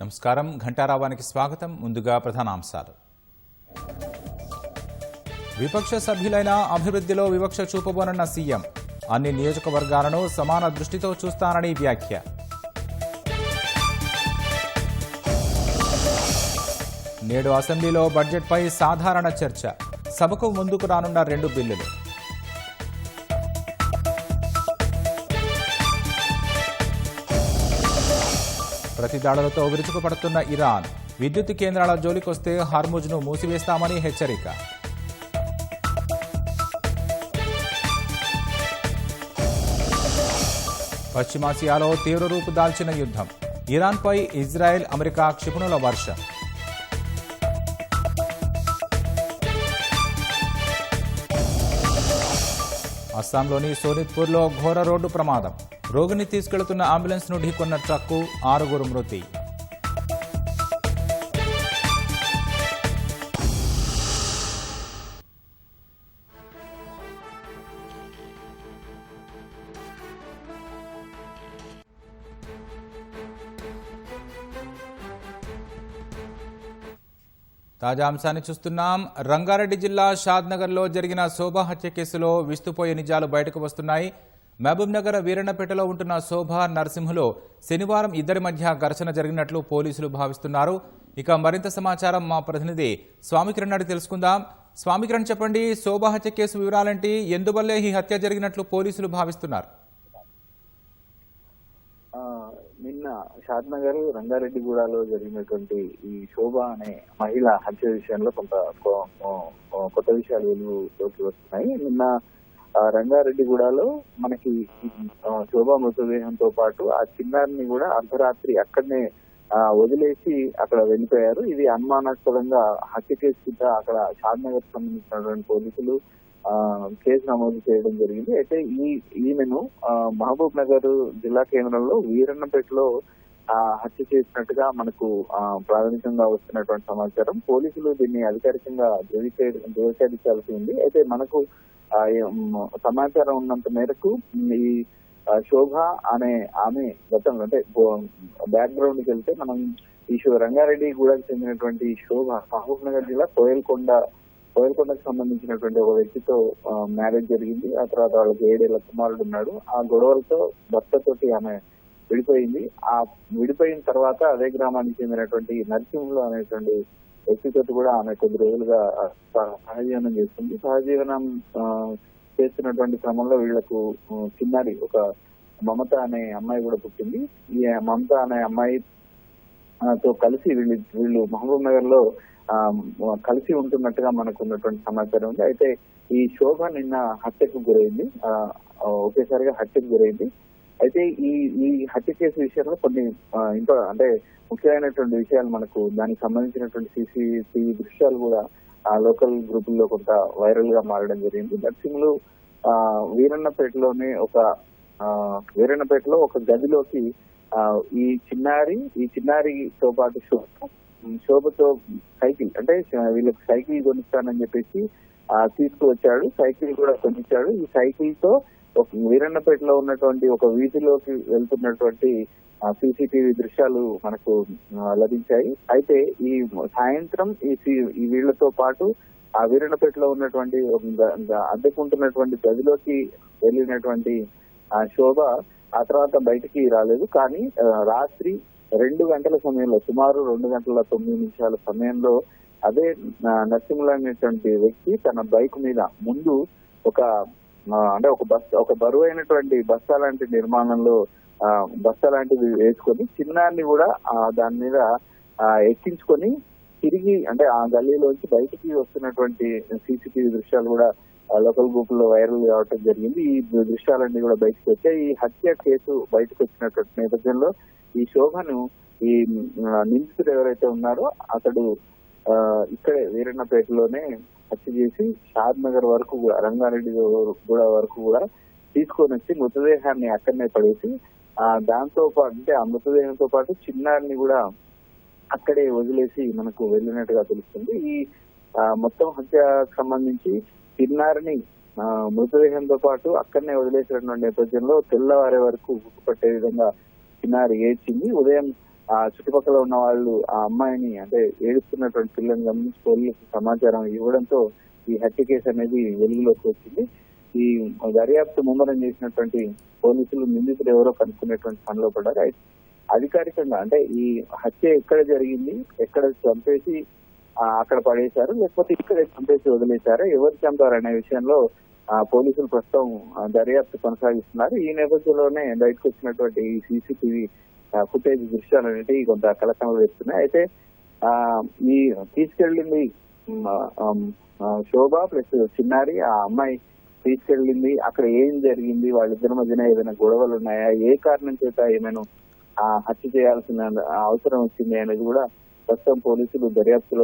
నమస్కారం. ఘంటారావానికి స్వాగతం. ముందుగా ప్రధానాంశాలు. విపక్ష సభ్యులైన అభివృద్ధిలో వివక్ష చూపబోనన్న సీఎం. అన్ని నియోజకవర్గాలను సమాన దృష్టితో చూస్తానని వ్యాఖ్య. నేడు అసెంబ్లీలో బడ్జెట్పై సాధారణ చర్చ. సభకు ముందుకు రానున్న 2 బిల్లులు. ప్రతిదాడులతో విరుచుకుపడుతున్న ఇరాన్. విద్యుత్ కేంద్రాల జోలికొస్తే హార్ముజ్ను మూసివేస్తామని హెచ్చరిక. పశ్చిమాసియాలో తీవ్ర రూపు దాల్చిన యుద్ధం. ఇరాన్పై ఇజ్రాయెల్, అమెరికా క్షిపణుల వర్షం. అస్సాంలోని సోనిత్పూర్లో ఘోర రోడ్డు ప్రమాదం. రోగిని తీసుకెళ్తున్న అంబులెన్స్ను ఢీకొన్న ట్రక్కు, 6 మృతి. తాజా అంశాన్ని చూస్తున్నాం. రంగారెడ్డి జిల్లా షాద్నగర్లో జరిగిన శోభ హత్య కేసులో విస్తుపోయే నిజాలు బయటకు వస్తున్నాయి. మహబూబ్నగర్ వీరన్నపేటలో ఉంటున్న శోభ, నరసింహులో శనివారం ఇద్దరి మధ్య ఘర్షణ జరిగినట్లు పోలీసులు భావిస్తున్నారు. ఇక మరింత సమాచారం మా ప్రతినిధి స్వామికిరణ్ అడిగి తెలుసుకుందాం. స్వామికిరణ్, చెప్పండి, శోభ హత్య కేసు వివరాలేంటి? ఎందువల్లే ఈ హత్య జరిగినట్లు పోలీసులు భావిస్తున్నారు? నిన్న షాద్నగర్ రంగారెడ్డిగూడలో జరిగినటువంటి ఈ శోభ అనే మహిళ హత్య విషయంలో కొంత కొత్త విషయాలు వెలుగులోకి వస్తున్నాయి. నిన్న రంగారెడ్డిగూడలో మనకి శోభ మృతదేహంతో పాటు ఆ చిన్నారిని కూడా అర్ధరాత్రి అక్కడనే వదిలేసి అక్కడ వెళ్ళిపోయారు. ఇది అనుమానాస్పదంగా హత్య కేసు కింద అక్కడ షాద్నగర్ సంబంధించినటువంటి పోలీసులు కేసు నమోదు చేయడం జరిగింది. అయితే ఈమెను మహబూబ్ నగర్ జిల్లా కేంద్రంలో వీరన్నపేటలో హత్య చేసినట్టుగా మనకు ప్రాథమికంగా వస్తున్నటువంటి సమాచారం. పోలీసులు దీన్ని అధికారికంగా ధృవీకరించాల్సి ఉంది. అయితే మనకు సమాచారం ఉన్నంత మేరకు ఈ శోభ అనే ఆమె గతంలో అంటే బ్యాక్గ్రౌండ్కి వెళ్తే మనం ఈ రంగారెడ్డి గూడకు చెందినటువంటి శోభ మహబూబ్ నగర్ జిల్లా కోయల్కొండకు సంబంధించినటువంటి ఒక వ్యక్తితో మ్యారేజ్ జరిగింది. ఆ తర్వాత వాళ్ళకి 7 ఏళ్ల కుమారుడు ఉన్నాడు. ఆ గొడవలతో భర్తతోటి ఆమె విడిపోయింది. ఆ విడిపోయిన తర్వాత అదే గ్రామానికి చెందినటువంటి నరసింహులు అనేటువంటి వ్యక్తితో కూడా ఆమె కొద్ది రోజులుగా సహజీవనం చేస్తుంది. సహజీవనం చేస్తున్నటువంటి క్రమంలో వీళ్లకు చిన్నారి ఒక మమత అనే అమ్మాయి కూడా పుట్టింది. ఈ మమత అనే అమ్మాయితో కలిసి వీళ్ళు మహబూబ్ నగర్ లో కలిసి ఉంటున్నట్టుగా మనకు ఉన్నటువంటి సమాచారం ఉంది. అయితే ఈ శోభ నిన్న హత్యకు గురైంది, ఒకేసారిగా హత్యకు గురైంది. అయితే ఈ హత్య కేసు విషయంలో కొన్ని అంటే ముఖ్యమైనటువంటి విషయాలు మనకు దానికి సంబంధించినటువంటి CCTV దృశ్యాలు కూడా ఆ లోకల్ గ్రూపుల్లో కొంత వైరల్ గా మారడం జరిగింది. నర్సింగ్లు వీరన్నపేటలో ఒక గదిలోకి ఈ చిన్నారితో పాటు శోభతో సైకిల్ అంటే వీళ్ళకి సైకిల్ కొనిస్తానని చెప్పేసి తీసుకువచ్చాడు. సైకిల్ కూడా కొనిచ్చాడు. ఈ సైకిల్ తో వీరన్నపేటలో ఉన్నటువంటి ఒక వీధిలోకి వెళ్తున్నటువంటి CCTV దృశ్యాలు మనకు లభించాయి. అయితే ఈ సాయంత్రం ఈ వీళ్లతో పాటు ఆ వీరన్నపేటలో ఉన్నటువంటి అద్దెకుంటున్నటువంటి గదిలోకి వెళ్ళినటువంటి శోభ ఆ తర్వాత బయటికి రాలేదు. కానీ రాత్రి 2 గంటల సమయంలో, సుమారు 2 గంటల 9 నిమిషాల సమయంలో అదే నరసింహులు అనేటువంటి వ్యక్తి తన బైక్ మీద ముందు ఒక బరువైనటువంటి బస్తా లాంటి నిర్మాణంలో బస్తా లాంటివి వేసుకొని చిన్నారిని కూడా దాని మీద ఎక్కించుకొని తిరిగి అంటే ఆ గల్లీలోంచి బయటికి వస్తున్నటువంటి CCTV దృశ్యాలు కూడా లోకల్ గ్రూపుల్లో వైరల్ కావటం జరిగింది. ఈ దృశ్యాలన్నీ కూడా బయటకు వచ్చాయి. ఈ హత్య కేసు బయటకు వచ్చినటువంటి నేపథ్యంలో ఈ శోభను ఈ నిందితుడు ఎవరైతే ఉన్నారో అతడు ఇక్కడే వీరన్నపేటలోనే హత్య చేసి షాద్నగర్ వరకు కూడా రంగారెడ్డి గూడ వరకు కూడా తీసుకొని వచ్చి మృతదేహాన్ని అక్కడనే పడేసి దాంతో పాటు అంటే ఆ మృతదేహంతో పాటు చిన్నారిని కూడా అక్కడే వదిలేసి మనకు వెళ్ళినట్టుగా తెలుస్తుంది. ఈ మొత్తం హత్యకు సంబంధించి చిన్నారిని మృతదేహంతో పాటు అక్కడనే వదిలేసినటువంటి నేపథ్యంలో తెల్లవారే వరకు గుర్తుపట్టే విధంగా చిన్నారి ఏడ్చింది. ఉదయం ఆ చుట్టుపక్కల ఉన్న వాళ్ళు ఆ అమ్మాయిని అంటే ఏడుస్తున్నటువంటి పిల్లల్ని గమనించి పోలీసులకు సమాచారం ఇవ్వడంతో ఈ హత్య కేసు అనేది వెలుగులోకి వచ్చింది. ఈ దర్యాప్తు ముమ్మరం చేసినటువంటి పోలీసులు నిందితులు ఎవరో కనుక్కునేటువంటి పనిలో పడ్డారు. అధికారికంగా అంటే ఈ హత్య ఎక్కడ జరిగింది, ఎక్కడ చంపేసి అక్కడ పడేశారు, లేకపోతే ఇక్కడే చంపేసి వదిలేశారు, ఎవరు చంపారు అనే విషయంలో పోలీసులు ప్రస్తుతం దర్యాప్తు కొనసాగిస్తున్నారు. ఈ నేపథ్యంలోనే బయటకు వచ్చినటువంటి ఈ సీసీటీవీ ఫుటేజ్ దృశ్యాలు అనేవి కొంత కలకలం వేస్తున్నాయి. అయితే ఈ తీసుకెళ్లింది శోభ ప్లస్ చిన్నారి, ఆ అమ్మాయి తీసుకెళ్లింది అక్కడ ఏం జరిగింది, వాళ్ళిద్దరి మధ్యన ఏదైనా గొడవలు ఉన్నాయా, ఏ కారణం చేత ఏమైనా హత్య చేయాల్సిన అవసరం వచ్చింది అనేది కూడా ప్రస్తుతం పోలీసులు దర్యాప్తు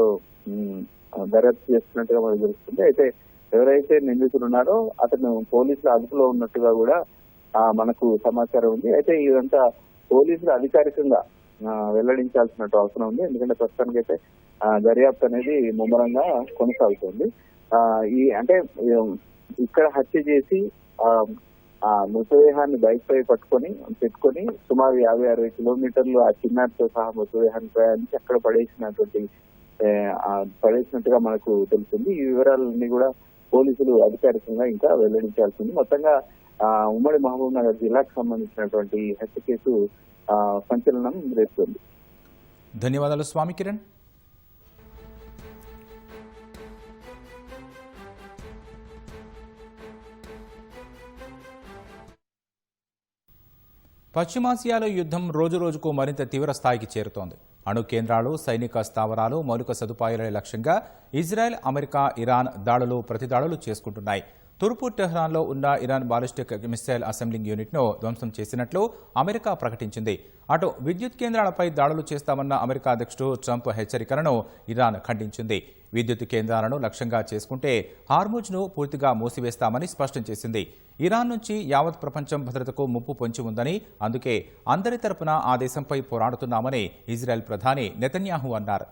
చేస్తున్నట్టుగా మనకు తెలుస్తుంది. అయితే ఎవరైతే నిందితులు ఉన్నారో అతను పోలీసుల అదుపులో ఉన్నట్టుగా కూడా మనకు సమాచారం ఉంది. అయితే ఇదంతా పోలీసులు అధికారికంగా వెల్లడించాల్సిన అవసరం ఉంది. ఎందుకంటే ప్రస్తుతానికైతే దర్యాప్తు అనేది ముమ్మరంగా కొనసాగుతుంది. ఈ అంటే ఇక్కడ హత్య చేసి ఆ మృతదేహాన్ని బైక్ పై పెట్టుకొని సుమారు 50-60 కిలోమీటర్లు ఆ చిన్నారితో సహా మృతదేహాన్ని ప్రయాణించి అక్కడ పడేసినట్టుగా మనకు తెలుస్తుంది. ఈ వివరాలన్నీ కూడా పోలీసులు అధికారికంగా ఇంకా వెల్లడించాల్సింది. మొత్తంగా ఉమ్మడి మహబూబ్ నగర్ జిల్లాకు సంబంధించినటువంటి హత్య కేసు సంచలనం రేపుతుంది. ధన్యవాదాలు స్వామి కిరణ్. పశ్చిమాసియాలో యుద్ధం రోజురోజుకు మరింత తీవ్ర స్థాయికి చేరుతోంది. అణు కేంద్రాలు, సైనిక స్థావరాలు, మౌలిక సదుపాయాల లక్ష్యంగా ఇజ్రాయెల్, అమెరికా, ఇరాన్ దాడులు ప్రతిదాడులు చేసుకుంటున్నాయి. తూర్పు టెహ్రాన్లో ఉన్న ఇరాన్ బాలిస్టిక్ మిసైల్ అసెంబ్లింగ్ యూనిట్ను ధ్వంసం చేసినట్లు అమెరికా ప్రకటించింది. అటు విద్యుత్ కేంద్రాలపై దాడులు చేస్తామన్న అమెరికా అధ్యక్షుడు ట్రంప్ హెచ్చరికలను ఇరాన్ ఖండించింది. విద్యుత్ కేంద్రాలను లక్ష్యంగా చేసుకుంటే హార్ముజ్ను పూర్తిగా మూసివేస్తామని స్పష్టం చేసింది. ఇరాన్ నుంచి యావత్ ప్రపంచం భద్రతకు ముప్పు పొంచి ఉందని, అందుకే అందరి తరపున ఆ దేశంపై పోరాడుతున్నామని ఇజ్రాయెల్ ప్రధాని నెతన్యాహు అన్నారు.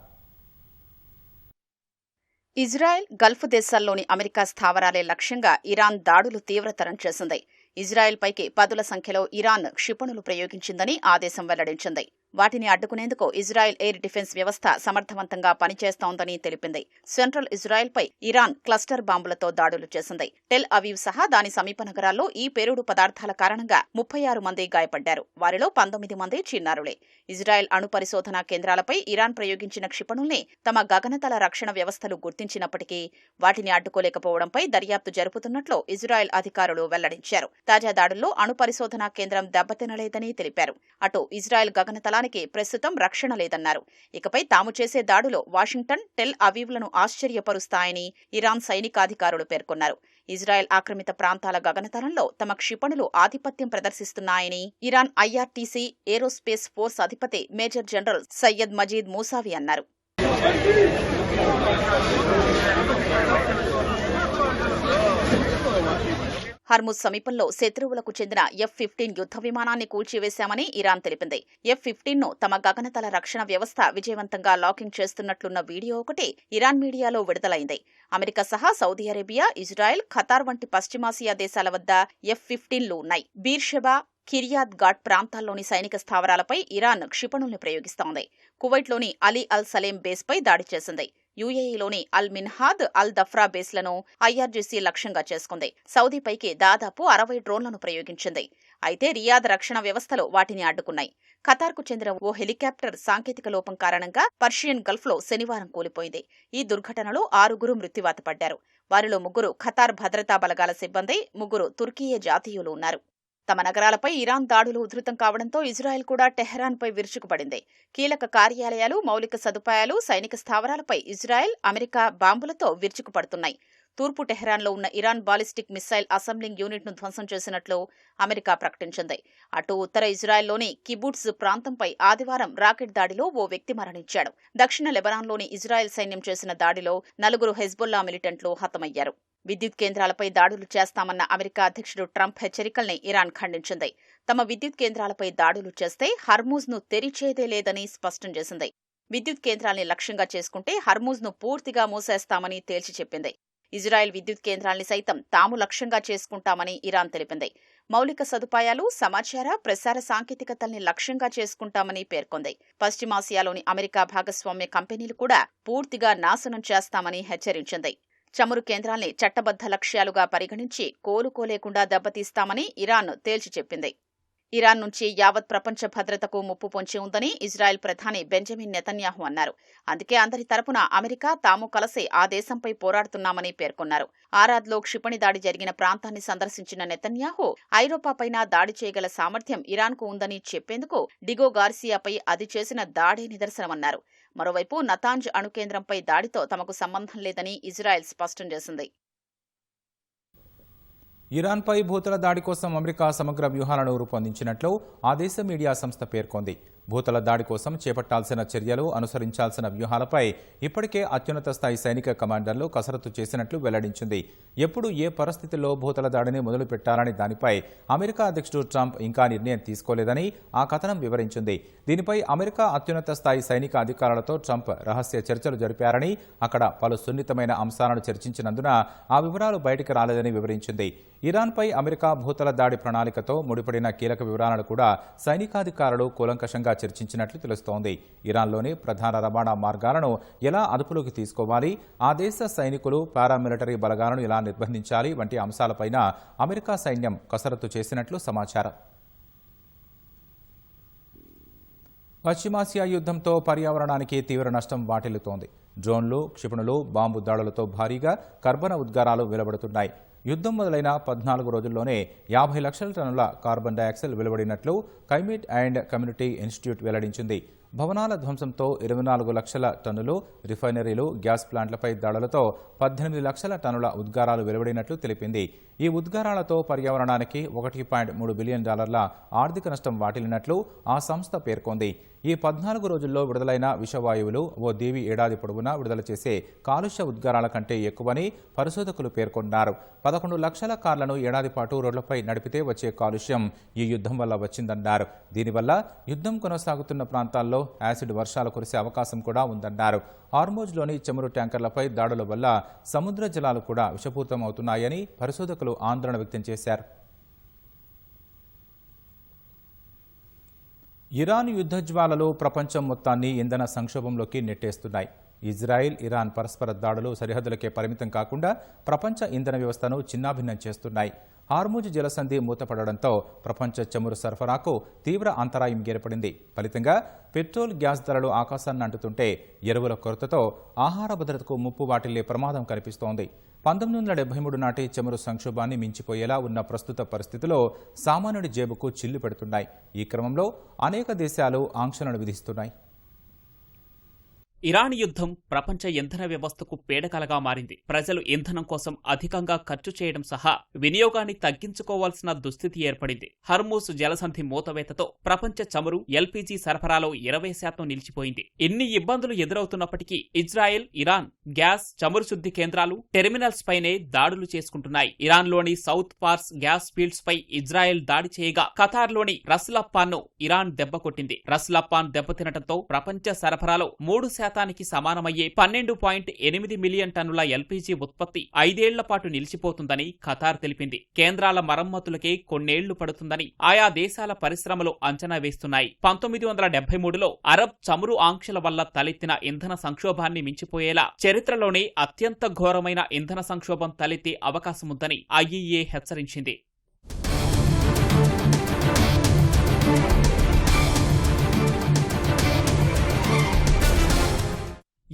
ఇజ్రాయెల్, గల్ఫ్ దేశాల్లోని అమెరికా స్థావరాలే లక్ష్యంగా ఇరాన్ దాడులు తీవ్రతరం చేసింది. ఇజ్రాయెల్పైకి పదుల సంఖ్యలో ఇరాన్ క్షిపణులు ప్రయోగించిందని ఆ దేశం వెల్లడించింది. వాటిని అడ్డుకునేందుకు ఇజ్రాయెల్ ఎయిర్ డిఫెన్స్ వ్యవస్థ సమర్థవంతంగా పనిచేస్తోందని తెలిపింది. సెంట్రల్ ఇజ్రాయెల్పై ఇరాన్ క్లస్టర్ బాంబులతో దాడులు చేసింది. టెల్ అవీవ్ సహా దాని సమీప నగరాల్లో ఈ పేలుడు పదార్థాల కారణంగా 36 మంది గాయపడ్డారు. వారిలో 19 మంది చిన్నారులే. ఇజ్రాయెల్ అణు పరిశోధనా కేంద్రాలపై ఇరాన్ ప్రయోగించిన క్షిపణుల్ని తమ గగనతల రక్షణ వ్యవస్థలు గుర్తించినప్పటికీ వాటిని అడ్డుకోలేకపోవడంపై దర్యాప్తు జరుపుతున్నట్లు ఇజ్రాయెల్ అధికారులు వెల్లడించారు. తాజా దాడుల్లో అణు పరిశోధనా కేంద్రం దెబ్బతినలేదని తెలిపారు. అటు ఇజ్రాయెల్ గగనతలానికి ప్రస్తుతం రక్షణ లేదన్నారు. ఇకపై తాము చేసే దాడులో వాషింగ్టన్, టెల్ అవీవ్లను ఆశ్చర్యపరుస్తాయని ఇరాన్ సైనికాధికారులు పేర్కొన్నారు. ఇజ్రాయెల్ ఆక్రమిత ప్రాంతాల గగనతలంలో తమ క్షిపణులు ఆధిపత్యం ప్రదర్శిస్తున్నాయని ఇరాన్ ఐఆర్టీసీ ఏరోస్పేస్ ఫోర్స్ అధిపతి మేజర్ జనరల్ సయ్యద్ మజీద్ మూసావి అన్నారు. హర్ముజ్ సమీపంలో శత్రువులకు చెందిన F-15 యుద్ధ విమానాన్ని కూల్చివేశామని ఇరాన్ తెలిపింది. F-15ను తమ గగనతల రక్షణ వ్యవస్థ విజయవంతంగా లాకింగ్ చేస్తున్నట్లున్న వీడియో ఒకటి ఇరాన్ మీడియాలో విడుదలైంది. అమెరికా సహా సౌదీ అరేబియా, ఇజ్రాయెల్, ఖతార్ వంటి పశ్చిమాసియా దేశాల వద్ద F-15లు ఉన్నాయి. బీర్షెబా, కిర్యాత్ ఘాట్ ప్రాంతాల్లోని సైనిక స్థావరాలపై ఇరాన్ క్షిపణుల్ని ప్రయోగిస్తోంది. కువైట్లోని అలీ అల్ సలేం బేస్పై దాడి చేసింది. యుఏఈలోని అల్ మిన్హాద్, అల్ దఫ్రా బేస్లను ఐఆర్జీసీ లక్ష్యంగా చేసుకుంది. సౌదీపైకి దాదాపు 60 డ్రోన్లను ప్రయోగించింది. అయితే రియాద్ రక్షణ వ్యవస్థలు వాటిని అడ్డుకున్నాయి. ఖతార్కు చెందిన ఓ హెలికాప్టర్ సాంకేతిక లోపం కారణంగా పర్షియన్ గల్ఫ్లో శనివారం కూలిపోయింది. ఈ దుర్ఘటనలో 6 మృత్యువాత పడ్డారు. వారిలో 3 ఖతార్ భద్రతా బలగాల సిబ్బంది, 3 తుర్కీయ జాతీయులు ఉన్నారు. తమ నగరాలపై ఇరాన్ దాడులు ఉధృతం కావడంతో ఇజ్రాయెల్ కూడా టెహ్రాన్పై విరుచుకుపడింది. కీలక కార్యాలయాలు, మౌలిక సదుపాయాలు, సైనిక స్థావరాలపై ఇజ్రాయెల్, అమెరికా బాంబులతో విరుచుకుపడుతున్నాయి. తూర్పు టెహ్రాన్లో ఉన్న ఇరాన్ బాలిస్టిక్ మిసైల్ అసెంబ్లింగ్ యూనిట్ను ధ్వంసం చేసినట్లు అమెరికా ప్రకటించింది. అటు ఉత్తర ఇజ్రాయెల్లోని కిబుట్జ్ ప్రాంతంపై ఆదివారం రాకెట్ దాడిలో ఓ వ్యక్తి మరణించాడు. దక్షిణ లెబనాన్లోని ఇజ్రాయెల్ సైన్యం చేసిన దాడిలో 4 హెజ్బుల్లా మిలిటెంట్లు హతమయ్యారు. విద్యుత్ కేంద్రాలపై దాడులు చేస్తామన్న అమెరికా అధ్యక్షుడు ట్రంప్ హెచ్చరికల్ని ఇరాన్ ఖండించింది. తమ విద్యుత్ కేంద్రాలపై దాడులు చేస్తే హర్మూజ్ను తెరిచేదే లేదని స్పష్టం చేసింది. విద్యుత్ కేంద్రాల్ని లక్ష్యంగా చేసుకుంటే హర్మూజ్ను పూర్తిగా మూసేస్తామని తేల్చి చెప్పింది. ఇజ్రాయెల్ విద్యుత్ కేంద్రాల్ని సైతం తాము లక్ష్యంగా చేసుకుంటామని ఇరాన్ తెలిపింది. మౌలిక సదుపాయాలు, సమాచార, ప్రసార సాంకేతికతల్ని లక్ష్యంగా చేసుకుంటామని పేర్కొంది. పశ్చిమాసియాలోని అమెరికా భాగస్వామ్య కంపెనీలు కూడా పూర్తిగా నాశనం చేస్తామని హెచ్చరించింది. చమురు కేంద్రాల్ని చట్టబద్ధ లక్ష్యాలుగా పరిగణించి కోలుకోలేకుండా దెబ్బతీస్తామని ఇరాన్ తేల్చి చెప్పింది. ఇరాన్ నుంచి యావత్ ప్రపంచ భద్రతకు ముప్పు పొంచి ఉందని ఇజ్రాయెల్ ప్రధాని బెంజమిన్ నెతన్యాహు అన్నారు. అందుకే అందరి తరపున అమెరికా, తాము కలిసి ఆ దేశంపై పోరాడుతున్నామని పేర్కొన్నారు. ఆరాద్లో క్షిపణి దాడి జరిగిన ప్రాంతాన్ని సందర్శించిన నెతన్యాహు ఐరోపాపైన దాడి చేయగల సామర్థ్యం ఇరాన్కు ఉందని చెప్పేందుకు డిగో గార్సియాపై అది చేసిన దాడే నిదర్శనమన్నారు. మరోవైపు నతాంజ్ అణుకేంద్రంపై దాడితో తమకు సంబంధం లేదని ఇజ్రాయెల్ స్పష్టం చేసింది. ఇరాన్పై భూతల దాడి కోసం అమెరికా సమగ్ర వ్యూహాలను రూపొందించినట్లు ఆ దేశ మీడియా సంస్థ పేర్కొంది. భూతల దాడి కోసం చేపట్టాల్సిన చర్యలు, అనుసరించాల్సిన వ్యూహాలపై ఇప్పటికే అత్యున్నత స్థాయి సైనిక కమాండర్లు కసరత్తు చేసినట్లు వెల్లడించింది. ఎప్పుడు ఏ పరిస్థితుల్లో భూతల దాడిని మొదలుపెట్టాలని దానిపై అమెరికా అధ్యక్షుడు ట్రంప్ ఇంకా నిర్ణయం తీసుకోలేదని ఆ కథనం వివరించింది. దీనిపై అమెరికా అత్యున్నత స్థాయి సైనిక అధికారులతో ట్రంప్ రహస్య చర్చలు జరిపారని, అక్కడ పలు సున్నితమైన అంశాలను చర్చించినందున ఆ వివరాలు బయటికి రాలేదని వివరించింది. ఇరాన్పై అమెరికా భూతల దాడి ప్రణాళికతో ముడిపడిన కీలక వివరాలను కూడా సైనికాధికారులు కూలంకషంగా చర్చించినట్లు తెలుస్తోంది. ఇరాన్లోని ప్రధాన రవాణా మార్గాలను ఎలా అదుపులోకి తీసుకోవాలి, ఆ దేశ సైనికులు, పారామిలిటరీ బలగాలను ఎలా నిర్బంధించాలి వంటి అంశాలపైన అమెరికా సైన్యం కసరత్తు చేసినట్లు సమాచారం. పశ్చిమాసియా యుద్ధంతో పర్యావరణానికి తీవ్ర నష్టం వాటిల్లుతోంది. డ్రోన్లు, క్షిపణులు, బాంబు దాడులతో భారీగా కర్బన ఉద్గారాలు వెలువడుతున్నాయి. యుద్ధం మొదలైన 14 రోజుల్లోనే 50 లక్షల టన్నుల కార్బన్ డయాక్సైడ్ వెలువడినట్లు క్లైమేట్ అండ్ కమ్యూనిటీ ఇన్స్టిట్యూట్ వెల్లడించింది. భవనాల ధ్వంసంతో 24 లక్షల టన్నులు, రిఫైనరీలు, గ్యాస్ ప్లాంట్లపై దాడులతో 18 లక్షల టన్నుల ఉద్గారాలు వెలువడినట్లు తెలిపింది. ఈ ఉద్గారాలతో పర్యావరణానికి $1.3 బిలియన్ ఆర్థిక నష్టం వాటిల్లినట్లు ఆ సంస్థ పేర్కొంది. ఈ 14 రోజుల్లో విడుదలైన విషవాయువులు ఓ దీవి ఏడాది పొడవునా విడుదల చేసే కాలుష్య ఉద్గారాల కంటే ఎక్కువని పరిశోధకులు పేర్కొన్నారు. 11 లక్షల కార్లను ఏడాది పాటు రోడ్లపై నడిపితే వచ్చే కాలుష్యం ఈ యుద్ధం వల్ల వచ్చిందన్నారు. దీనివల్ల యుద్ధం కొనసాగుతున్న ప్రాంతాల్లో యాసిడ్ వర్షాలు కురిసే అవకాశం కూడా ఉందన్నారు. హార్మోజ్లోని చమురు ట్యాంకర్లపై దాడుల వల్ల సముద్ర జలాలు కూడా విషపూరితమవుతున్నాయని పరిశోధకులు ఆందోళన వ్యక్తం చేశారు. ఇరాన్ యుద్ధ జ్వాలలు ప్రపంచం మొత్తాన్ని ఇంధన సంక్షోభంలోకి నెట్టేస్తున్నాయి. ఇజ్రాయెల్, ఇరాన్ పరస్పర దాడులు సరిహద్దులకే పరిమితం కాకుండా ప్రపంచ ఇంధన వ్యవస్థను చిన్నాభిన్నం చేస్తున్నాయి. హార్ముజ్ జలసంధి మూతపడడంతో ప్రపంచ చమురు సరఫరాకు తీవ్ర అంతరాయం ఏర్పడింది. ఫలితంగా పెట్రోల్, గ్యాస్ ధరలు ఆకాశాన్ని అంటుతుంటే ఎరువుల కొరతతో ఆహార భద్రతకు ముప్పు వాటిల్లే ప్రమాదం కనిపిస్తోంది. 1973 నాటి చమురు సంక్షోభాన్ని మించిపోయేలా ఉన్న ప్రస్తుత పరిస్థితిలో సామాన్యుడి జేబుకు చిల్లు పెడుతున్నాయి. ఈ క్రమంలో అనేక దేశాలు ఆంక్షలను విధిస్తున్నాయి. ఇరాన్ యుద్ధం ప్రపంచ ఇంధన వ్యవస్థకు పీడకలగా మారింది. ప్రజలు ఇంధనం కోసం అధికంగా ఖర్చు చేయడం సహా వినియోగాన్ని తగ్గించుకోవాల్సిన దుస్థితి ఏర్పడింది. హర్మూజ్ జలసంధి మూతవేతతో ప్రపంచ చమురు, ఎల్పీజీ సరఫరాలో 20% నిలిచిపోయింది. ఇన్ని ఇబ్బందులు ఎదురవుతున్నప్పటికీ ఇజ్రాయెల్, ఇరాన్ గ్యాస్, చమురు శుద్ధి కేంద్రాలు, టెర్మినల్స్ పైనే దాడులు చేసుకుంటున్నాయి. ఇరాన్లోని సౌత్ పార్స్ గ్యాస్ ఫీల్డ్స్ పై ఇజ్రాయెల్ దాడి చేయగా ఖతార్లోని రస్లాప్పాన్ను ఇరాన్ దెబ్బకొట్టింది. రస్లాప్పాన్ దెబ్బతినటంతో ప్రపంచ సరఫరాలో 3% సమానమయ్యే 12.8 మిలియన్ టన్నుల ఎల్పీజీ ఉత్పత్తి 5 ఏళ్ల పాటు నిలిచిపోతుందని ఖతార్ తెలిపింది. కేంద్రాల మరమ్మతులకే కొన్నేళ్లు పడుతుందని ఆయా దేశాల పరిశ్రమలు అంచనా వేస్తున్నాయి. 1973లో అరబ్ చమురు ఆంక్షల వల్ల తలెత్తిన ఇంధన సంక్షోభాన్ని మించిపోయేలా చరిత్రలోనే అత్యంత ఘోరమైన ఇంధన సంక్షోభం తలెత్తే అవకాశముందని ఐఈఏ హెచ్చరించింది.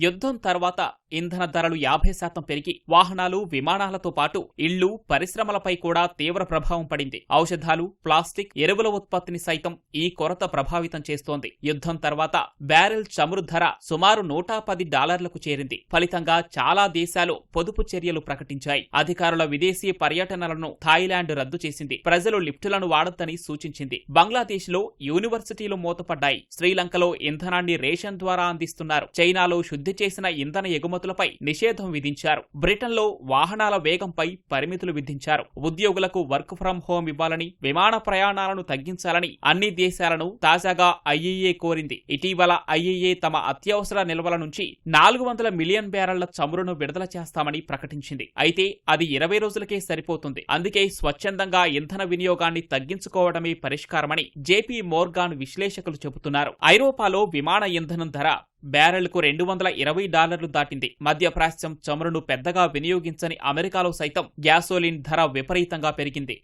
యుద్ధం తర్వాత ఇంధన ధరలు 50% పెరిగి వాహనాలు, విమానాలతో పాటు ఇళ్లు, పరిశ్రమలపై కూడా తీవ్ర ప్రభావం పడింది. ఔషధాలు, ప్లాస్టిక్, ఎరువుల ఉత్పత్తిని సైతం ఈ కొరత ప్రభావితం చేస్తోంది. యుద్ధం తర్వాత బ్యారెల్ చమురు ధర సుమారు $110కు చేరింది. ఫలితంగా చాలా దేశాలు పొదుపు చర్యలు ప్రకటించాయి. అధికారుల విదేశీ పర్యటనలను థాయిలాండ్ రద్దు చేసింది. ప్రజలు లిఫ్టులను వాడొద్దని సూచించింది. బంగ్లాదేశ్లో యూనివర్సిటీలు మూతపడ్డాయి. శ్రీలంకలో ఇంధనాన్ని రేషన్ ద్వారా అందిస్తున్నారు. చైనాలో శుద్ధి వృద్ధి చేసిన ఇంధన ఎగుమతులపై నిషేధం విధించారు. బ్రిటన్లో వాహనాల వేగంపై పరిమితులు విధించారు. ఉద్యోగులకు వర్క్ ఫ్రం హోం ఇవ్వాలని, విమాన ప్రయాణాలను తగ్గించాలని అన్ని దేశాలను తాజాగా IEA కోరింది. ఇటీవల IEA తమ అత్యవసర నిల్వల నుంచి 400 మిలియన్ బ్యారెళ్ల చమురును విడుదల చేస్తామని ప్రకటించింది. అయితే అది 20 రోజులకే సరిపోతుంది. అందుకే స్వచ్ఛందంగా ఇంధన వినియోగాన్ని తగ్గించుకోవడమే పరిష్కారమని JP మోర్గాన్ విశ్లేషకులు చెబుతున్నారు. ఐరోపాలో విమాన ఇంధనం ధర బ్యారెల్కు $220 దాటింది. మధ్యప్రాచ్యం చమురును పెద్దగా వినియోగించని అమెరికాలో సైతం గ్యాసోలిన్ ధర విపరీతంగా పెరిగింది.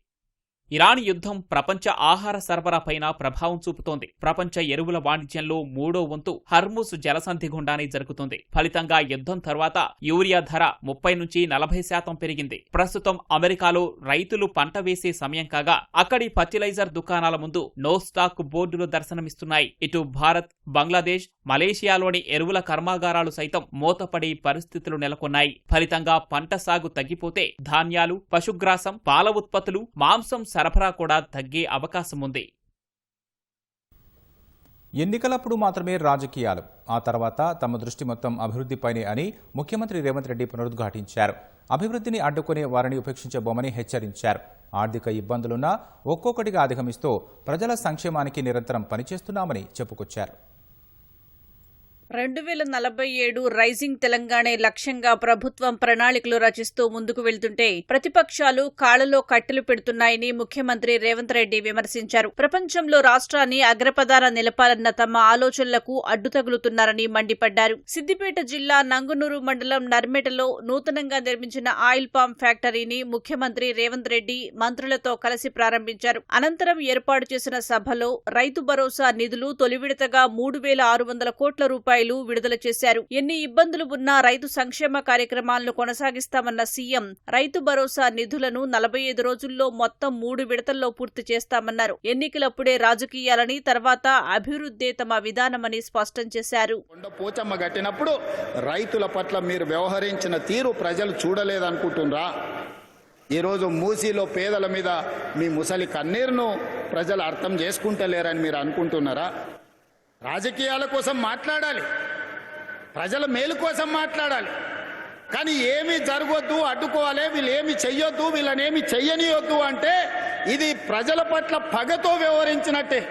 ఇరాన్ యుద్ధం ప్రపంచ ఆహార సరఫరాపైన ప్రభావం చూపుతోంది. ప్రపంచ ఎరువుల వాణిజ్యంలో 3వ వంతు హర్ముజ్ జలసంధి గుండానే జరుగుతుంది. ఫలితంగా యుద్ధం తర్వాత యూరియా ధర 30 నుంచి 40% పెరిగింది. ప్రస్తుతం అమెరికాలో రైతులు పంట వేసే సమయం కాగా అక్కడి ఫర్టిలైజర్ దుకాణాల ముందు నో స్టాక్ బోర్డులు దర్శనమిస్తున్నాయి. ఇటు భారత్, బంగ్లాదేశ్, మలేషియాలోని ఎరువుల కర్మాగారాలు సైతం మూతపడే పరిస్థితులు నెలకొన్నాయి. ఫలితంగా పంట సాగు తగ్గిపోతే ధాన్యాలు, పశుగ్రాసం, పాల ఉత్పత్తులు, మాంసం సరఫరా కూడా తగ్గే అవకాశం ఉంది. ఎన్నికలప్పుడు మాత్రమే రాజకీయాలు, ఆ తర్వాత తమ దృష్టి మొత్తం అభివృద్ధిపైనే అని ముఖ్యమంత్రి రేవంత్ రెడ్డి పునరుద్ఘాటించారు. అభివృద్ధిని అడ్డుకునే వారిని ఉపేక్షించబోమని హెచ్చరించారు. ఆర్థిక ఇబ్బందులున్నా ఒక్కొక్కటిగా అధిగమిస్తూ ప్రజల సంక్షేమానికి నిరంతరం పనిచేస్తున్నామని చెప్పుకొచ్చారు. 2047 రైజింగ్ తెలంగాణ లక్ష్యంగా ప్రభుత్వం ప్రణాళికలు రచిస్తూ ముందుకు వెళ్తుంటే ప్రతిపక్షాలు కాళ్లలో కట్టెలు పెడుతున్నాయని ముఖ్యమంత్రి రేవంత్ రెడ్డి విమర్శించారు. ప్రపంచంలో రాష్ట్రాన్ని అగ్రపదాన నిలపాలన్న తమ ఆలోచనలకు అడ్డుతగులుతున్నారని మండిపడ్డారు. సిద్దిపేట జిల్లా నంగునూరు మండలం నర్మెటలో నూతనంగా నిర్మించిన ఆయిల్ పామ్ ఫ్యాక్టరీని ముఖ్యమంత్రి రేవంత్ రెడ్డి మంత్రులతో కలిసి ప్రారంభించారు. అనంతరం ఏర్పాటు చేసిన సభలో రైతు భరోసా నిధులు తొలి విడతగా 3,600 కోట్ల రూపాయలు విడుదల చేశారు. ఎన్ని ఇబ్బందులు ఉన్నా రైతు సంక్షేమ కార్యక్రమాలను కొనసాగిస్తామన్న సీఎం రైతు భరోసా నిధులను 45 రోజుల్లో మొత్తం 3 విడతల్లో పూర్తి చేస్తామన్నారు. ఎన్నికలప్పుడే రాజకీయాలని, తర్వాత అభివృద్ధే తమ విధానమని స్పష్టం చేశారు. పోచమ్మ గట్టినప్పుడు రైతుల పట్ల మీరు వ్యవహరించిన తీరు ప్రజలు చూడలేదనుకుంటున్నారా? ఈరోజు మూసీలో పేదల మీద మీ ముసలి కన్నీరును ప్రజలు అర్థం చేసుకుంటలేరని మీరు అనుకుంటున్నారా? రాజకీయాల కోసం మాట్లాడాలి, ప్రజల మేలు కోసం మాట్లాడాలి, కానీ ఏమీ జరగొద్దు, అడ్డుకోవాలి, వీళ్ళు ఏమి చెయ్యొద్దు, వీళ్ళనేమి చెయ్యనియొద్దు అంటే ఇది ప్రజల పట్ల పగతో వ్యవహరించినట్టే.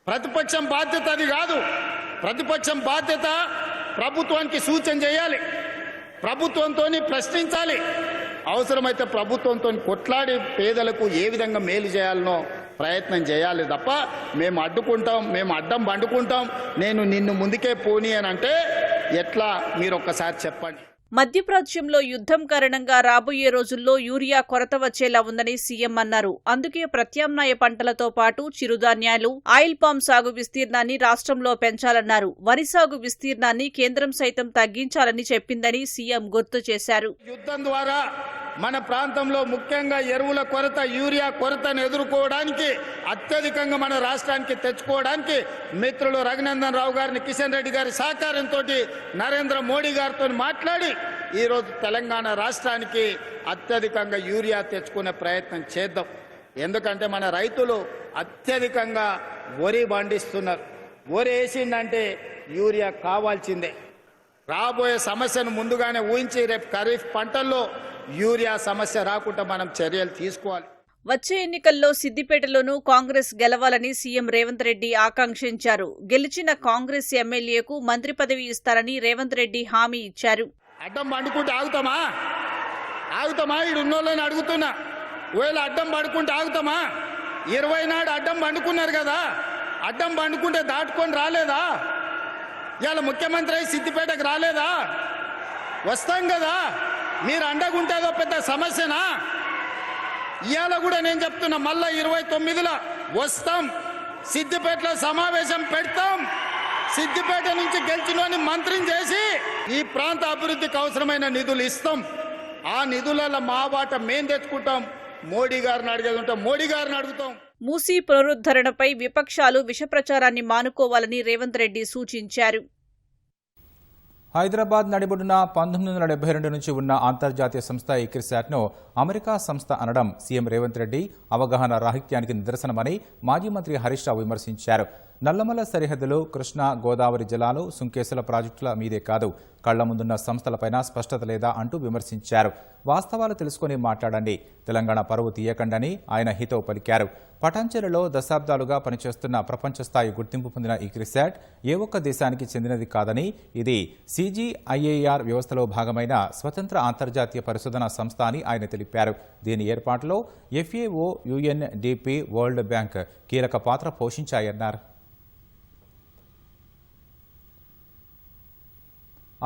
ప్రతిపక్షం బాధ్యత అది కాదు. ప్రతిపక్షం బాధ్యత ప్రభుత్వానికి సూచన చేయాలి, ప్రభుత్వంతో ప్రశ్నించాలి, అవసరమైతే ప్రభుత్వంతో కొట్లాడి పేదలకు ఏ విధంగా మేలు చేయాలనో ప్రయత్నం చేయాలి తప్ప మేము అడ్డుకుంటాం, మేము అడ్డం పండుకుంటాం, నేను నిన్ను ముందుకే పోనీ అని అంటే ఎట్లా? మీరు ఒక్కసారి చెప్పండి. మధ్యప్రాచ్యంలో యుద్ధం కారణంగా రాబోయే రోజుల్లో యూరియా కొరత వచ్చేలా ఉందని సీఎం అన్నారు. అందుకే ప్రత్యామ్నాయ పంటలతో పాటు చిరుధాన్యాలు, ఆయిల్ పామ్ సాగు విస్తీర్ణాన్ని రాష్ట్రంలో పెంచాలన్నారు. వరి సాగు విస్తీర్ణాన్ని కేంద్రం సైతం తగ్గించాలని చెప్పిందని సీఎం గుర్తు చేశారు. యుద్ధం ద్వారా మన ప్రాంతంలో ముఖ్యంగా ఎరువుల కొరత, యూరియా కొరతను ఎదుర్కోవడానికి అత్యధికంగా మన రాష్ట్రానికి తెచ్చుకోవడానికి మిత్రులు రఘునందన్ రావు గారిని, కిషన్ రెడ్డి గారి సహకారంతో నరేంద్ర మోడీ గారితో మాట్లాడి ఈరోజు తెలంగాణ రాష్ట్రానికి అత్యధికంగా యూరియా తెచ్చుకునే ప్రయత్నం చేద్దాం. ఎందుకంటే మన రైతులు అత్యధికంగా వరి పండిస్తున్నారు. వరి వేసిందంటే యూరియా కావాల్సిందే. రాబోయే సమస్యను ముందుగానే ఊహించి రేపు ఖరీఫ్ పంటల్లో యూరియా సమస్య రాకుండా మనం చర్యలు తీసుకోవాలి. వచ్చే ఎన్నికల్లో సిద్దిపేటలోనూ కాంగ్రెస్ గెలవాలని సీఎం రేవంత్ రెడ్డి ఆకాంక్షించారు. గెలిచిన కాంగ్రెస్ ఎమ్మెల్యేకు మంత్రి పదవి ఇస్తారని రేవంత్ రెడ్డి హామీ ఇచ్చారు. అడ్డం పండుకుంటే ఆగుతామా? ఈడున్నోళ్ళని అడుగుతున్నా, ఒకవేళ అడ్డం పడుకుంటే ఆగుతామా? 20 నాడు అడ్డం పండుకున్నారు కదా, అడ్డం పండుకుంటే దాటుకొని రాలేదా? ఇవాళ ముఖ్యమంత్రి అయి సిద్దిపేటకు రాలేదా? వస్తాం కదా. మీరు అండగుంటేదో పెద్ద సమస్యనా? ఇవాళ కూడా నేను చెప్తున్నా, మళ్ళా 29లో వస్తాం, సిద్దిపేటలో సమావేశం పెడతాం, సిద్దిపేట నుంచి గెలిచినోని మంత్రిని చేసి ఈ ప్రాంత అభివృద్ధికి అవసరమైన నిధులు ఇస్తాం. ఆ నిధులలో మా వాట మేం తెచ్చుకుంటాం. మోడీ గారిని అడిగేది ఉంటే మోడీ గారిని అడుగుతాం. మూసీ పునరుద్ధరణపై విపక్షాలు విష ప్రచారాన్ని మానుకోవాలని రేవంత్ రెడ్డి సూచించారు. హైదరాబాద్ నడిబొడ్డున 1972 నుంచి ఉన్న అంతర్జాతీయ సంస్థ ఇక్రిసాట్ను అమెరికా సంస్థ అనడం సీఎం రేవంత్ రెడ్డి అవగాహన రాహిత్యానికి నిదర్శనమని మాజీ మంత్రి హరీష్ రావు విమర్శించారు. నల్లమల సరిహద్దులు కృష్ణా గోదావరి జలాలు సుంకేసుల ప్రాజెక్టుల మీదే కాదు కళ్ల ముందున్న సంస్థలపైన స్పష్టత లేదా అంటూ విమర్శించారు. వాస్తవాలు తెలుసుకుని మాట్లాడండి, తెలంగాణ పరువు తీయకండని ఆయన హితవు పలికారు. పటాన్చెరులో దశాబ్దాలుగా పనిచేస్తున్న ప్రపంచ స్థాయి గుర్తింపు పొందిన ఈ క్రిసాట్ ఏ ఒక్క దేశానికి చెందినది కాదని, ఇది CGIAR వ్యవస్థలో భాగమైన స్వతంత్ర అంతర్జాతీయ పరిశోధనా సంస్థ అని ఆయన తెలిపారు. దీని ఏర్పాటులో FAO, UNDP, వరల్డ్ బ్యాంక్ కీలక పాత్ర పోషించాయన్నారు.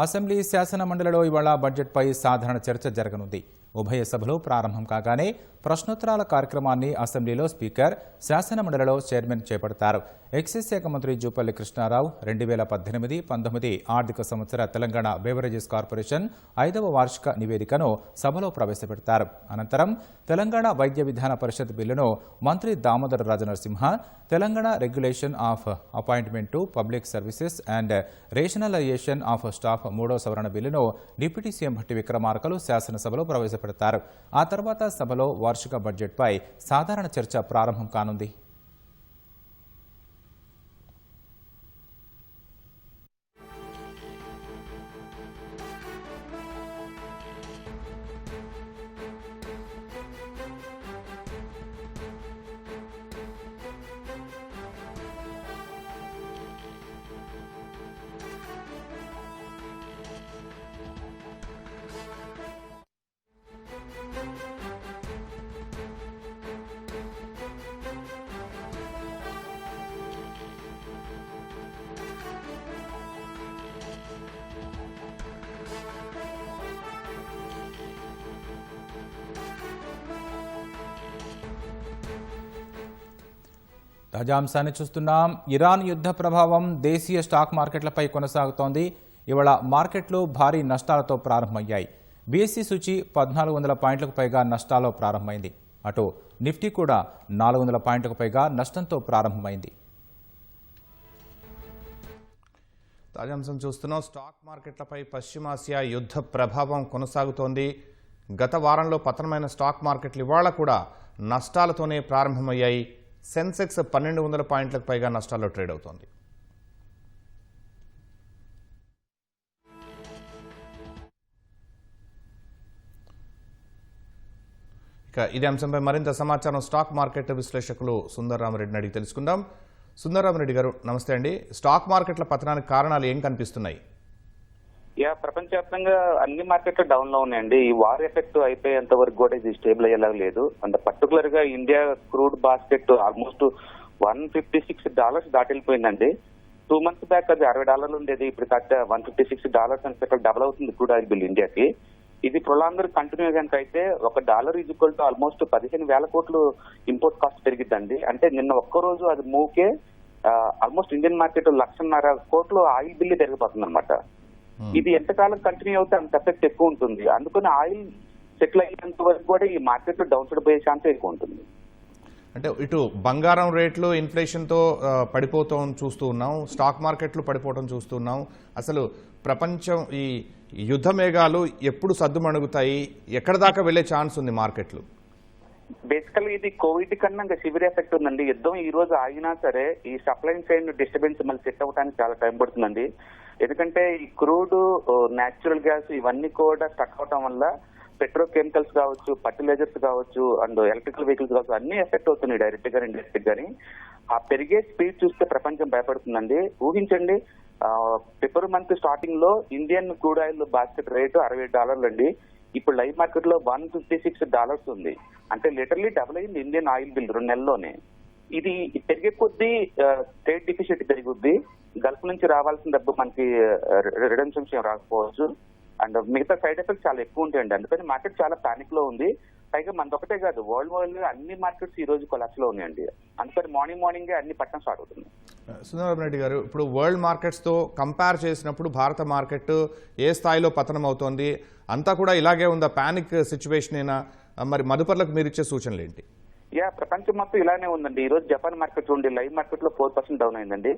అసెంబ్లీ శాసన మండలిలో ఇవాళ బడ్జెట్పై సాధారణ చర్చ జరగనుంది. ఉభయ సభలు ప్రారంభం కాగానే ప్రశ్నోత్తరాల కార్యక్రమాన్ని అసెంబ్లీలో స్పీకర్, శాసన మండలిలో చైర్మన్ చేపడతారు. ఎక్సైజ్ శాఖ మంత్రి జూపల్లి కృష్ణారావు 2018-19 ఆర్థిక సంవత్సర తెలంగాణ బేవరేజెస్ కార్పొరేషన్ 5వ వార్షిక నివేదికను సభలో ప్రవేశపెడతారు. అనంతరం తెలంగాణ వైద్య విధాన పరిషత్ బిల్లును మంత్రి Damodara Rajanarasimha, Telangana regulation of appointment to public services and rationalization of staff 3వ సవరణ బిల్లును డిప్యూటీ సీఎం భట్టి విక్రమార్కలు శాసనసభలో ప్రవేశపెడతారు. ఆ తర్వాత సభలో వార్షిక బడ్జెట్పై సాధారణ చర్చ ప్రారంభం కానుంది. తాజా అంశాన్ని చూస్తున్నాం. ఇరాన్ యుద్ధ ప్రభావం దేశీయ స్టాక్ మార్కెట్లపై కొనసాగుతోంది. ఇవాళ మార్కెట్లు భారీ నష్టాలతో ప్రారంభమయ్యాయి. BSE సూచి 1400 పాయింట్లకు పైగా నష్టాల్లో ప్రారంభమైంది. అటు నిఫ్టీ కూడా 400 పాయింట్లకు పైగా నష్టంతో ప్రారంభమైంది. తాజా అంశం చూస్తున్నాం. స్టాక్ మార్కెట్లపై పశ్చిమాసియా యుద్ధ ప్రభావం కొనసాగుతోంది. గత వారంలో పతనమైన స్టాక్ మార్కెట్లు ఇవాళ కూడా నష్టాలతోనే ప్రారంభమయ్యాయి. సెన్సెక్స్ 1200 పాయింట్లకు పైగా నష్టాల్లో ట్రేడ్ అవుతోంది. ఇక ఇదే అంశంపై మరింత సమాచారం స్టాక్ మార్కెట్ విశ్లేషకులు సుందర్రామరెడ్డిని అడిగి తెలుసుకుందాం. సుందర్రామరెడ్డి గారు నమస్తే అండి. స్టాక్ మార్కెట్ల పతనానికి కారణాలు ఏం కనిపిస్తున్నాయి? ప్రపంచవ్యాప్తంగా అన్ని మార్కెట్లు డౌన్ లో ఉన్నాయండి. ఈ వార్ ఎఫెక్ట్ అయిపోయేంత వరకు కూడా ఇది స్టేబుల్ అయ్యేలా లేదు. అండ్ పర్టికులర్ గా India crude basket almost $156 దాటిపోయిందండి. 2 months back అది $60 ఉండేది, ఇప్పుడు కరెక్ట్ $156 అని చెప్పి డబుల్ అవుతుంది క్రూడ్ ఆయిల్ బిల్ ఇండియాకి. ఇది ప్రొలాంగర్ కంటిన్యూ కనుక అయితే $1 ఈక్వల్ టు ఆల్మోస్ట్ 15,000 కోట్లు ఇంపోర్ట్ కాస్ట్ పెరిగిద్దండి. అంటే నిన్న ఒక్కరోజు అది మూవ్కే ఆల్మోస్ట్ ఇండియన్ మార్కెట్ 1,50,000 కోట్లు ఆయిల్ బిల్ పెరిగిపోతుంది అనమాట. ఇది ఎంతకాలం కంటిన్యూ అవుతే అంత ఎఫెక్ట్ ఎక్కువ ఉంటుంది. అందుకని ఆయిల్ సెటిల్ అయ్యేంత వరకు కూడా ఈ మార్కెట్ డౌన్ సైడ్ పోయే ఛాన్స్ ఎక్కువ ఉంటుంది. అంటే ఇటు బంగారం రేట్లు ఇన్ఫ్లేషన్తో పడిపోవటం చూస్తూ ఉన్నాం, స్టాక్ మార్కెట్లు పడిపోవడం చూస్తూ ఉన్నాం. అసలు ప్రపంచం ఈ యుద్ధ మేఘాలు ఎప్పుడు సద్దుమణుగుతాయి, ఎక్కడ దాకా వెళ్లే ఛాన్స్ ఉంది మార్కెట్లు? బేసికల్లీ ఇది కోవిడ్ కన్నా ఇంకా సివియర్ ఎఫెక్ట్ ఉందండి. యుద్ధం ఈ రోజు ఆగినా సరే ఈ సప్లై చైన్ డిస్టర్బెన్స్ మళ్ళీ సెట్ అవ్వడానికి చాలా టైం పడుతుందండి. ఎందుకంటే ఈ క్రూడ్, న్యాచురల్ గ్యాస్ ఇవన్నీ కూడా స్టక్ అవటం వల్ల పెట్రోకెమికల్స్ కావచ్చు, ఫర్టిలైజర్స్ కావచ్చు, అండ్ ఎలక్ట్రికల్ వెహికల్స్ కావచ్చు అన్ని ఎఫెక్ట్ అవుతున్నాయి డైరెక్ట్ గా ఇండైరెక్ట్ గానీ. ఆ పెరిగే స్పీడ్ చూస్తే ప్రపంచం భయపడుతుందండి. ఊహించండి, ఫిబ్రవరి మంత్ స్టార్టింగ్ లో Indian crude oil basket rate $67 అండి. ఇప్పుడు లైవ్ మార్కెట్ లో $156 ఉంది. అంటే లిటరలీ డబుల్ అయింది ఇండియన్ ఆయిల్ బిల్ 2 నెలల్లోనే. ఇది పెరిగే కొద్దీ ట్రేడ్ డిఫిసిట్ పెరుగుద్ది. గల్ఫ్ నుంచి రావాల్సిన డబ్బు మనకి రిడెంప్షన్స్ రాకపోవచ్చు. అండ్ మిగతా సైడ్ ఎఫెక్ట్స్ చాలా ఎక్కువ ఉంటాయండి. అందుకని మార్కెట్ చాలా పానిక్ లో ఉంది. పైగా మనది ఒకటే కాదు, వరల్డ్ వైడ్ అన్ని మార్కెట్స్ ఈ రోజు కొలాప్స్ లో ఉన్నాయండి. అందుకని మార్నింగే అన్ని పట్టణం స్టార్ట్ అవుతుంది. సుందరరామరెడ్డి గారు, ఇప్పుడు వరల్డ్ మార్కెట్స్తో కంపేర్ చేసినప్పుడు భారత మార్కెట్ ఏ స్థాయిలో పతనం అవుతోంది? అంతా కూడా ఇలాగే ఉందా? పానిక్ సిచ్యువేషన్ అయినా? మరి మదుపర్లకు మీరు ఇచ్చే సూచనలు ఏంటి? ప్రపంచం మొత్తం ఇలానే ఉందండి. ఈ రోజు జపాన్ మార్కెట్ చూడండి, లైవ్ మార్కెట్ లో 4% డౌన్ అయిందండి.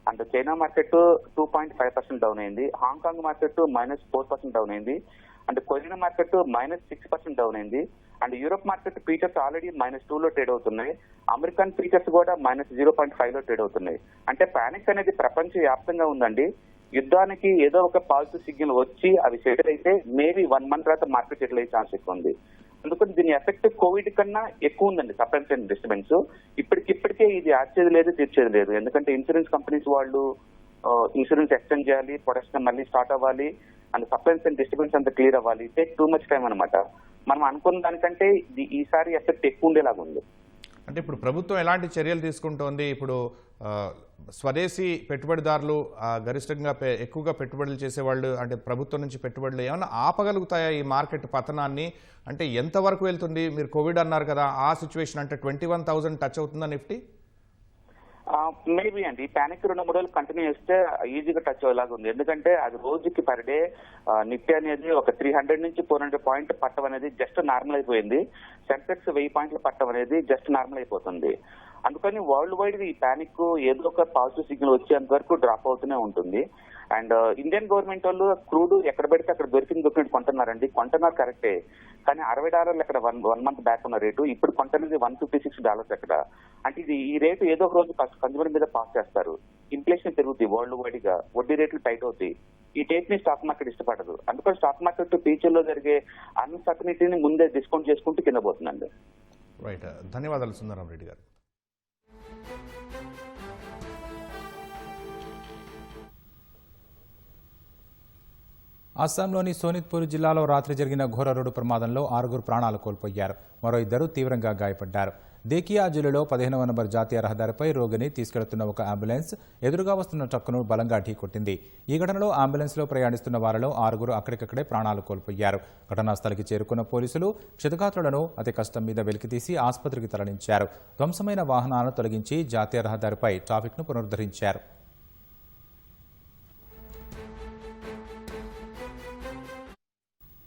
అండ్ చైనా మార్కెట్ 2.5% డౌన్ అయింది. హాంకాంగ్ మార్కెట్ -4% డౌన్ అయింది. అండ్ కొరియన్ మార్కెట్ -6% డౌన్ అయింది. And Europe market features already -2 లో ట్రేడ్ అవుతున్నాయి. అమెరికన్ ఫీచర్స్ కూడా -0.5 లో ట్రేడ్ అవుతున్నాయి. అంటే పానిక్ అనేది ప్రపంచ వ్యాప్తంగా ఉందండి. యుద్ధానికి ఏదో ఒక పాజిటివ్ సిగ్నల్ వచ్చి అవి సెటిల్ అయితే మేబీ 1 మంత్ తర్వాత మార్కెట్ సెటిల్ అయ్యే ఛాన్స్ ఎక్కువ ఉంది. అందుకని దీని ఎఫెక్ట్ కోవిడ్ కన్నా ఎక్కువ ఉందండి సప్లై చైన్ డిస్టర్బెన్స్. ఇప్పటికే ఇది ఆర్చేది లేదు, తీర్చేది లేదు. ఎందుకంటే ఇన్సూరెన్స్ కంపెనీస్ వాళ్ళు ఇన్సూరెన్స్ ఎక్స్టెండ్ చేయాలి, ప్రొడక్షన్ మళ్ళీ స్టార్ట్ అవ్వాలి, అండ్ సప్లై చైన్ డిస్టర్బెన్స్ అంతా క్లియర్ అవ్వాలి. టేక్ టూ మచ్ టైం అనమాట. మనం అనుకున్న దానికంటే ఈసారి ఎఫెక్ట్ ఎక్కువ ఉండేలాగా ఉంది. అంటే ఇప్పుడు ప్రభుత్వం ఎలాంటి చర్యలు తీసుకుంటోంది? ఇప్పుడు స్వదేశీ పెట్టుబడిదారులు గరిష్టంగా ఎక్కువగా పెట్టుబడులు చేసేవాళ్ళు, అంటే ప్రభుత్వం నుంచి పెట్టుబడులు ఏమైనా ఆపగలుగుతాయా ఈ మార్కెట్ పతనాన్ని? అంటే ఎంతవరకు వెళ్తుంది? మీరు కోవిడ్ అన్నారు కదా, ఆ సిచ్యువేషన్ అంటే 21,000 టచ్ అవుతుందా నిఫ్టీ? మేబీ అండి. ఈ పానిక్ 2-3 రోజులు కంటిన్యూ చేస్తే ఈజీగా టచ్ అయ్యేలాగా ఉంది. ఎందుకంటే అది రోజుకి పర్ డే నిఫ్టీ అనేది ఒక 300 నుంచి 400 పాయింట్ పట్టడం అనేది జస్ట్ నార్మల్ అయిపోయింది. సెన్సెక్స్ 1000 పాయింట్లు పట్టడం అనేది జస్ట్ నార్మల్ అయిపోతుంది. అందుకని వరల్డ్ వైడ్ ఈ పానిక్ ఏదో ఒక పాజిటివ్ సిగ్నల్ వచ్చేంత వరకు డ్రాప్ అవుతూనే ఉంటుంది. అండ్ ఇండియన్ గవర్నమెంట్ వాళ్ళు క్రూడ్ ఎక్కడ పెడితే అక్కడ దొరికినట్టు కొంటున్నారండి. కొంటున్నారు కరెక్టే, కానీ $60 ఎక్కడ 1 మంత్ బ్యాక్ ఉన్న రేటు ఇప్పుడు కొంటున్నది $156 ఎక్కడ. అంటే ఈ రేటు ఏదో ఒక రోజు కన్జ్యూమర్ మీద పాస్ చేస్తారు. ఇన్ఫ్లేషన్ పెరుగుతుంది వరల్డ్ వైడ్ గా, వడ్డీ రేట్లు టైట్ అవుతాయి. ఈ టేక్ ని స్టాక్ మార్కెట్ ఇష్టపడదు. అందుకని స్టాక్ మార్కెట్ ఫ్యూచర్ లో జరిగే అన్సర్టనిటీని ముందే డిస్కౌంట్ చేసుకుంటూ కింద పోతుందండి. రైట్, ధన్యవాదాలు సుందరం రెడ్డి గారు. అస్సాంలోని సోనిత్పూర్ జిల్లాలో రాత్రి జరిగిన ఘోర రోడ్డు ప్రమాదంలో 6 ప్రాణాలు కోల్పోయారు. మరో 2 తీవ్రంగా గాయపడ్డారు. దేకియా జిల్లాలో 15వ నంబర్ జాతీయ రహదారిపై రోగిని తీసుకెళ్తున్న ఒక అంబులెన్స్ ఎదురుగా వస్తున్న ట్రక్కును బలంగా ఢీకొట్టింది. ఈ ఘటనలో అంబులెన్స్లో ప్రయాణిస్తున్న వారిలో 6 అక్కడికక్కడే ప్రాణాలు కోల్పోయారు. ఘటనా స్థలికి చేరుకున్న పోలీసులు క్షతగాత్రులను అతి కష్టం మీద వెలికితీసి ఆసుపత్రికి తరలించారు. ధ్వంసమైన వాహనాలను తొలగించి జాతీయ రహదారిపై ట్రాఫిక్ను పునరుద్ధరించారు.